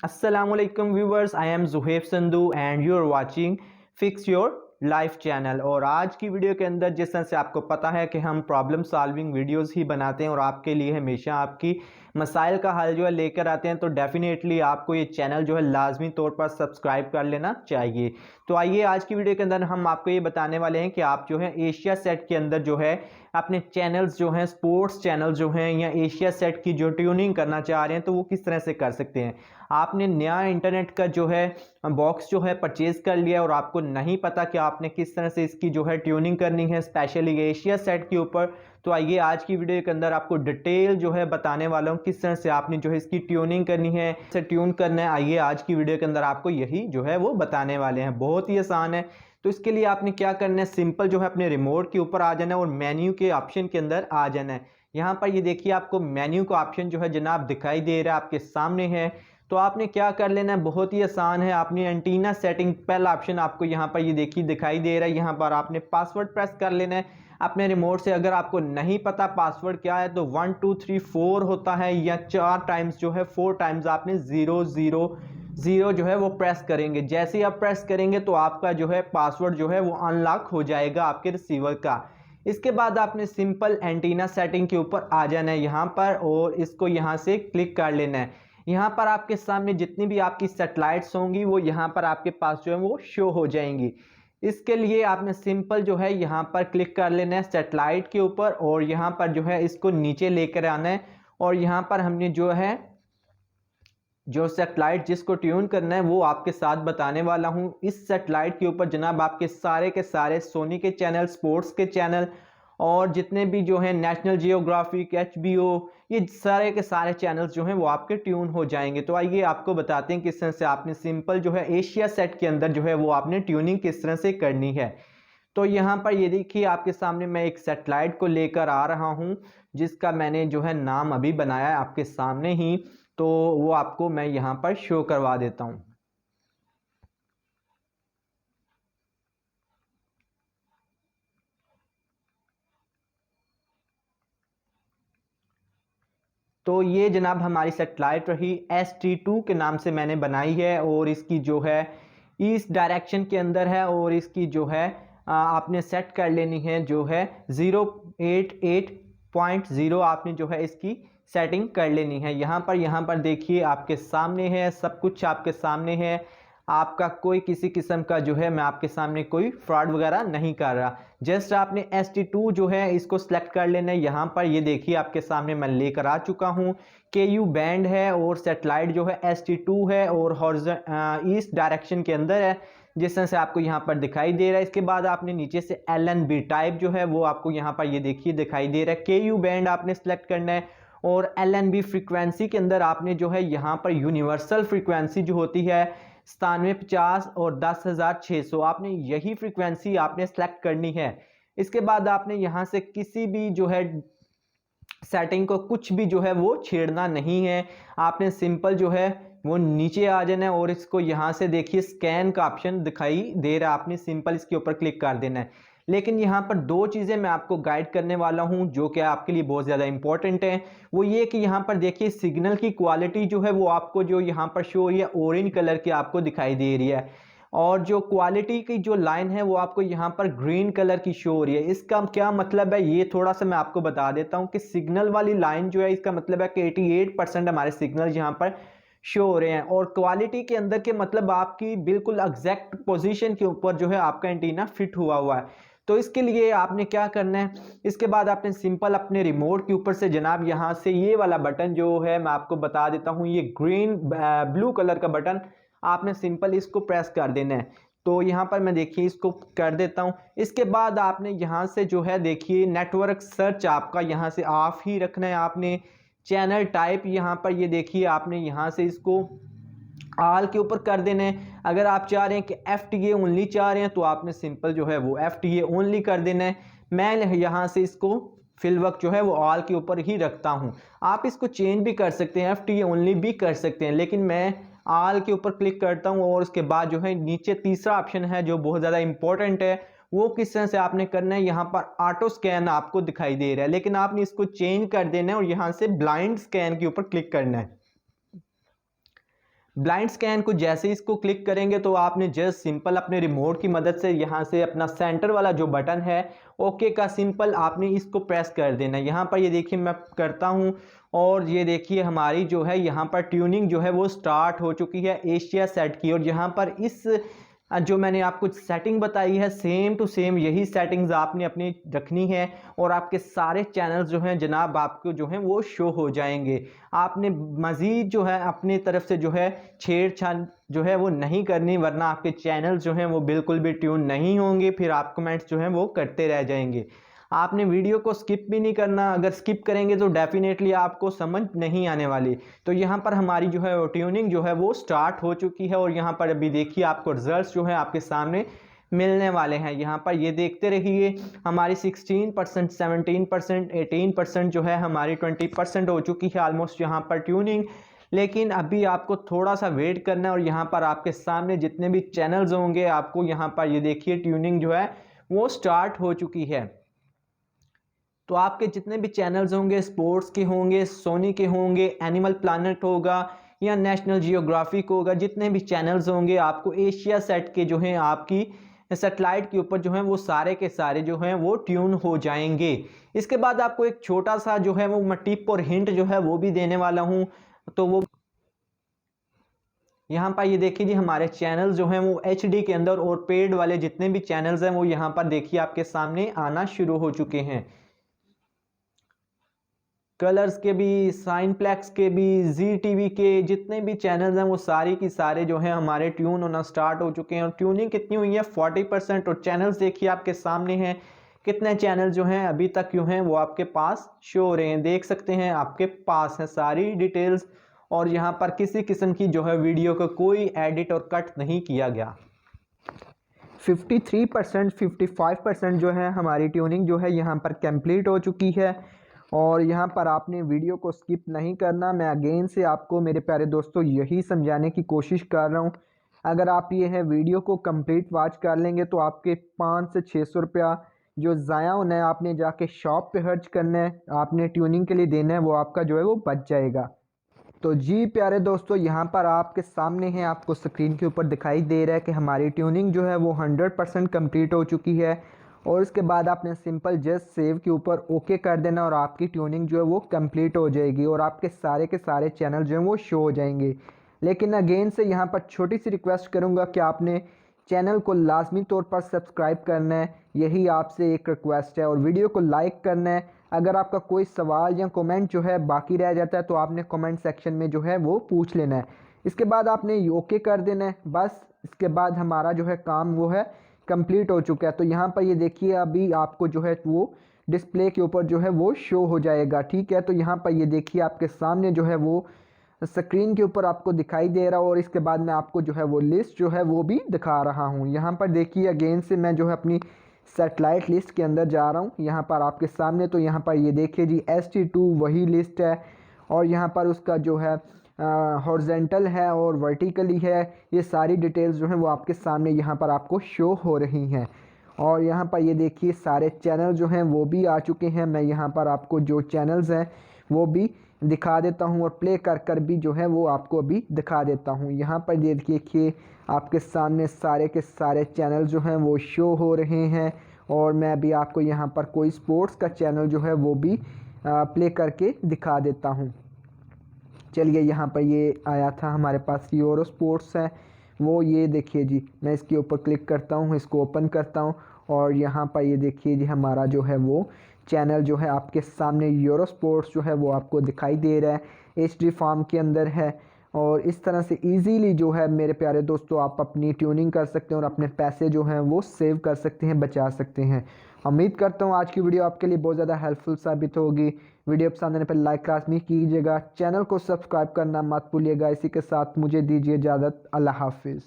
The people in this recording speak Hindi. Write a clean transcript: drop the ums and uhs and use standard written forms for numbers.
अस्सलामुअलैकुम viewers, I am Zuhaib Sandhu and you are watching fix your life channel. और आज की वीडियो के अंदर जिस तरह से आपको पता है कि हम प्रॉब्लम सॉल्विंग वीडियोस ही बनाते हैं और आपके लिए हमेशा आपकी मसाइल का हल जो है लेकर आते हैं, तो डेफिनेटली आपको ये चैनल जो है लाजमी तौर पर सब्सक्राइब कर लेना चाहिए। तो आइए आज की वीडियो के अंदर हम आपको ये बताने वाले हैं कि आप जो है एशिया सेट के अंदर जो है अपने चैनल्स जो हैं, स्पोर्ट्स चैनल जो हैं या एशिया सेट की जो ट्यूनिंग करना चाह रहे हैं तो वो किस तरह से कर सकते हैं। आपने नया इंटरनेट का जो है बॉक्स जो है परचेज कर लिया और आपको नहीं पता कि आपने किस तरह से इसकी जो है ट्यूनिंग करनी है स्पेशली एशिया सेट के ऊपर। तो आइए आज की वीडियो के अंदर आपको डिटेल जो है बताने वाला हूँ किस तरह से आपने जो है इसकी ट्यूनिंग करनी है, से ट्यून करना है। आइए आज की वीडियो के अंदर आपको यही जो है वो बताने वाले हैं, बहुत ही आसान है। तो इसके लिए आपने क्या करना है, सिंपल जो है अपने रिमोट के ऊपर आ जाना है और मेन्यू के ऑप्शन के अंदर आ जाना है। यहाँ पर ये देखिए आपको मेन्यू का ऑप्शन जो है जनाब दिखाई दे रहा है, आपके सामने है। तो आपने क्या कर लेना है, बहुत ही आसान है। आपने एंटीना सेटिंग पहला ऑप्शन आपको यहाँ पर ये देखिए दिखाई दे रहा है, यहाँ पर आपने पासवर्ड प्रेस कर लेना है अपने रिमोट से। अगर आपको नहीं पता पासवर्ड क्या है तो 1 2 3 4 होता है या 4 टाइम्स जो है 4 टाइम्स आपने 0 जो है वो प्रेस करेंगे। जैसे ही आप प्रेस करेंगे तो आपका जो है पासवर्ड जो है वो अनलॉक हो जाएगा आपके रिसीवर का। इसके बाद आपने सिंपल एंटीना सेटिंग के ऊपर आ जाना है यहाँ पर और इसको यहाँ से क्लिक कर लेना है। यहाँ पर आपके सामने जितनी भी आपकी सैटेलाइट्स होंगी वो यहाँ पर आपके पास जो है वो शो हो जाएंगी। इसके लिए आपने सिंपल जो है यहाँ पर क्लिक कर लेना है सैटेलाइट के ऊपर और यहाँ पर जो है इसको नीचे लेकर आना है। और यहाँ पर हमने जो है जो सैटेलाइट जिसको ट्यून करना है वो आपके साथ बताने वाला हूँ। इस सैटेलाइट के ऊपर जनाब आपके सारे के सारे सोनी के चैनल, स्पोर्ट्स के चैनल और जितने भी जो है नेशनल जियोग्राफिक, HBO, ये सारे के सारे चैनल्स जो हैं वो आपके ट्यून हो जाएंगे। तो आइए आपको बताते हैं किस तरह से आपने सिंपल जो है एशिया सेट के अंदर जो है वो आपने ट्यूनिंग किस तरह से करनी है। तो यहाँ पर ये देखिए आपके सामने मैं एक सैटेलाइट को लेकर आ रहा हूँ जिसका मैंने जो है नाम अभी बनाया है आपके सामने ही। तो वो आपको मैं यहाँ पर शो करवा देता हूँ। तो ये जनाब हमारी सैटेलाइट रही, ST2 के नाम से मैंने बनाई है और इसकी जो है ईस्ट डायरेक्शन के अंदर है और इसकी जो है आपने सेट कर लेनी है जो है 088.0 आपने जो है इसकी सेटिंग कर लेनी है। यहाँ पर देखिए आपके सामने है, सब कुछ आपके सामने है। आपका कोई किसी किस्म का जो है मैं आपके सामने कोई फ्रॉड वगैरह नहीं कर रहा। जस्ट आपने ST2 जो है इसको सिलेक्ट कर लेना है। यहाँ पर ये देखिए आपके सामने मैं लेकर आ चुका हूँ। KU बैंड है और सैटेलाइट जो है ST2 है और ईस्ट डायरेक्शन के अंदर है जिस तरह से आपको यहाँ पर दिखाई दे रहा है। इसके बाद आपने नीचे से LNB टाइप जो है वो आपको यहाँ पर ये देखिए दिखाई दे रहा है। KU बैंड आपने सेलेक्ट करना है और LNB फ्रीक्वेंसी के अंदर आपने जो है यहाँ पर यूनिवर्सल फ्रीक्वेंसी जो होती है 9750 और 10600 आपने यही फ्रीक्वेंसी आपने सेलेक्ट करनी है। इसके बाद आपने यहाँ से किसी भी जो है सेटिंग को कुछ भी जो है वो छेड़ना नहीं है। आपने सिंपल जो है वो नीचे आ जाना है और इसको यहाँ से देखिए स्कैन का ऑप्शन दिखाई दे रहा है, आपने सिंपल इसके ऊपर क्लिक कर देना है। लेकिन यहाँ पर दो चीज़ें मैं आपको गाइड करने वाला हूँ जो कि आपके लिए बहुत ज़्यादा इंपॉर्टेंट है। वो ये कि यहाँ पर देखिए सिग्नल की क्वालिटी जो है वो आपको जो यहाँ पर शो हो रही है ऑरेंज कलर की आपको दिखाई दे रही है और जो क्वालिटी की जो लाइन है वो आपको यहाँ पर ग्रीन कलर की शो हो रही है। इसका क्या मतलब है ये थोड़ा सा मैं आपको बता देता हूँ कि सिग्नल वाली लाइन जो है इसका मतलब है कि 88% हमारे सिग्नल यहाँ पर शो हो रहे हैं और क्वालिटी के अंदर के मतलब आपकी बिल्कुल एग्जैक्ट पोजीशन के ऊपर जो है आपका एंटीना फिट हुआ है। तो इसके लिए आपने क्या करना है, इसके बाद आपने सिंपल अपने रिमोट के ऊपर से जनाब यहाँ से ये वाला बटन जो है मैं आपको बता देता हूँ, ये ग्रीन ब्लू कलर का बटन आपने सिंपल इसको प्रेस कर देना है। तो यहाँ पर मैं देखिए इसको कर देता हूँ। इसके बाद आपने यहाँ से जो है देखिए नेटवर्क सर्च आपका यहाँ से ऑफ ही रखना है। आपने चैनल टाइप यहाँ पर ये देखिए आपने यहाँ से इसको ऑल के ऊपर कर देना है। अगर आप चाह रहे हैं कि FTA ओनली चाह रहे हैं तो आपने सिंपल जो है वो FTA ओनली कर देना है। मैं यहाँ से इसको फिल वक्त जो है वो ऑल के ऊपर ही रखता हूँ। आप इसको चेंज भी कर सकते हैं, FTA ओनली भी कर सकते हैं, लेकिन मैं ऑल के ऊपर क्लिक करता हूँ। और उसके बाद जो है नीचे तीसरा ऑप्शन है जो बहुत ज़्यादा इंपॉर्टेंट है, वो किस तरह से आपने करना है। यहाँ पर ऑटो स्कैन आपको दिखाई दे रहा है लेकिन आपने इसको चेंज कर देना है और यहाँ से ब्लाइंड स्कैन के ऊपर क्लिक करना है। ब्लाइंड स्कैन को जैसे इसको क्लिक करेंगे तो आपने जस्ट सिंपल अपने रिमोट की मदद से यहाँ से अपना सेंटर वाला जो बटन है ओके का सिंपल आपने इसको प्रेस कर देना है। यहाँ पर ये देखिए मैं करता हूँ और ये देखिए हमारी जो है यहाँ पर ट्यूनिंग जो है वो स्टार्ट हो चुकी है एशिया सेट की। और यहाँ पर इस जो मैंने आपको सेटिंग बताई है सेम टू सेम यही सेटिंग्स आपने अपनी रखनी है और आपके सारे चैनल्स जो हैं जनाब आपको जो हैं वो शो हो जाएंगे। आपने मज़ीद जो है अपनी तरफ से जो है छेड़छाड़ जो है वो नहीं करनी, वरना आपके चैनल जो हैं वो बिल्कुल भी ट्यून नहीं होंगे, फिर आप कमेंट्स जो हैं वो करते रह जाएंगे। आपने वीडियो को स्किप भी नहीं करना, अगर स्किप करेंगे तो डेफिनेटली आपको समझ नहीं आने वाली। तो यहाँ पर हमारी जो है वो ट्यूनिंग जो है वो स्टार्ट हो चुकी है और यहाँ पर अभी देखिए आपको रिजल्ट्स जो है आपके सामने मिलने वाले हैं। यहाँ पर ये देखते रहिए हमारी 16%, 17%, 18% जो है हमारी 20% हो चुकी है ऑलमोस्ट यहाँ पर ट्यूनिंग। लेकिन अभी आपको थोड़ा सा वेट करना है और यहाँ पर आपके सामने जितने भी चैनल्स होंगे आपको यहाँ पर ये देखिए ट्यूनिंग जो है वो स्टार्ट हो चुकी है। तो आपके जितने भी चैनल्स होंगे स्पोर्ट्स के होंगे, सोनी के होंगे, एनिमल प्लानट होगा या नेशनल जियोग्राफिक होगा, जितने भी चैनल्स होंगे आपको एशिया सेट के जो हैं आपकी सैटेलाइट के ऊपर जो हैं वो सारे के सारे जो हैं वो ट्यून हो जाएंगे। इसके बाद आपको एक छोटा सा जो है वो मैं टिप और हिंट जो है वो भी देने वाला हूँ। तो वो यहाँ पर ये देखिए जी हमारे चैनल्स जो हैं वो HD के अंदर और पेड वाले जितने भी चैनल्स हैं वो यहाँ पर देखिए आपके सामने आना शुरू हो चुके हैं। कलर्स के भी, साइनप्लेक्स के भी, ZTV के जितने भी चैनल्स हैं वो सारे की सारे जो हैं हमारे ट्यून होना स्टार्ट हो चुके हैं। और ट्यूनिंग कितनी हुई है 40%। और चैनल्स देखिए आपके सामने हैं, कितने चैनल जो हैं अभी तक क्यों हैं वो आपके पास शो हो रहे हैं, देख सकते हैं आपके पास है सारी डिटेल्स। और यहाँ पर किसी किस्म की जो है वीडियो का कोई एडिट और कट नहीं किया गया। 53%, 55% जो है हमारी ट्यूनिंग जो है यहाँ पर कंप्लीट हो चुकी है। और यहाँ पर आपने वीडियो को स्किप नहीं करना। मैं अगेन से आपको मेरे प्यारे दोस्तों यही समझाने की कोशिश कर रहा हूँ। अगर आप ये है वीडियो को कंप्लीट वॉच कर लेंगे तो आपके 500 से 600 रुपया जो ज़ाया होना है आपने जाके शॉप पे खर्च करना है, आपने ट्यूनिंग के लिए देना है, वो आपका जो है वो बच जाएगा। तो जी प्यारे दोस्तों यहाँ पर आपके सामने है, आपको स्क्रीन के ऊपर दिखाई दे रहा है कि हमारी ट्यूनिंग जो है वो 100% कंप्लीट हो चुकी है। और इसके बाद आपने सिंपल जस्ट सेव के ऊपर ओके कर देना और आपकी ट्यूनिंग जो है वो कंप्लीट हो जाएगी और आपके सारे के सारे चैनल जो हैं वो शो हो जाएंगे। लेकिन अगेन से यहाँ पर छोटी सी रिक्वेस्ट करूँगा कि आपने चैनल को लाजमी तौर पर सब्सक्राइब करना है, यही आपसे एक रिक्वेस्ट है। और वीडियो को लाइक करना है। अगर आपका कोई सवाल या कमेंट जो है बाकी रह जाता है तो आपने कमेंट सेक्शन में जो है वो पूछ लेना है। इसके बाद आपने ओके कर देना है, बस इसके बाद हमारा जो है काम वो है कंप्लीट हो चुका है। तो यहाँ पर ये देखिए अभी आपको जो है वो डिस्प्ले के ऊपर जो है वो शो हो जाएगा, ठीक है। तो यहाँ पर ये देखिए आपके सामने जो है वो स्क्रीन के ऊपर आपको दिखाई दे रहा है। और इसके बाद मैं आपको जो है वो लिस्ट जो है वो भी दिखा रहा हूँ। यहाँ पर देखिए अगेन से मैं जो है अपनी सैटेलाइट लिस्ट के अंदर जा रहा हूँ यहाँ पर आपके सामने। तो यहाँ पर ये देखिए जी ST2 वही लिस्ट है और यहाँ पर उसका जो है हॉरिजॉन्टल है और वर्टिकली है, ये सारी डिटेल्स जो हैं वो आपके सामने यहाँ पर आपको शो हो रही हैं। और यहाँ पर ये देखिए सारे चैनल जो हैं वो भी आ चुके हैं। मैं यहाँ पर आपको जो चैनल्स हैं वो भी दिखा देता हूँ और प्ले कर कर भी जो है वो आपको अभी दिखा देता हूँ। यहाँ पर ये देखिए आपके सामने सारे के सारे चैनल जो हैं वो शो हो रहे हैं। और मैं अभी आपको यहाँ पर कोई स्पोर्ट्स का चैनल जो है वो भी प्ले करके दिखा देता हूँ। चलिए यहाँ पर ये आया था हमारे पास यूरो स्पोर्ट्स है वो, ये देखिए जी मैं इसके ऊपर क्लिक करता हूँ, इसको ओपन करता हूँ और यहाँ पर ये देखिए जी हमारा जो है वो चैनल जो है आपके सामने यूरो स्पोर्ट्स जो है वो आपको दिखाई दे रहा है, HD फॉर्म के अंदर है। और इस तरह से इजीली जो है मेरे प्यारे दोस्तों आप अपनी ट्यूनिंग कर सकते हैं और अपने पैसे जो हैं वो सेव कर सकते हैं, बचा सकते हैं। उम्मीद करता हूँ आज की वीडियो आपके लिए बहुत ज़्यादा हेल्पफुल साबित होगी। वीडियो पसंद आने पर लाइक लाजमी कीजिएगा, चैनल को सब्सक्राइब करना मत भूलिएगा। इसी के साथ मुझे दीजिए इजाज़त, अल्लाह हाफिज़।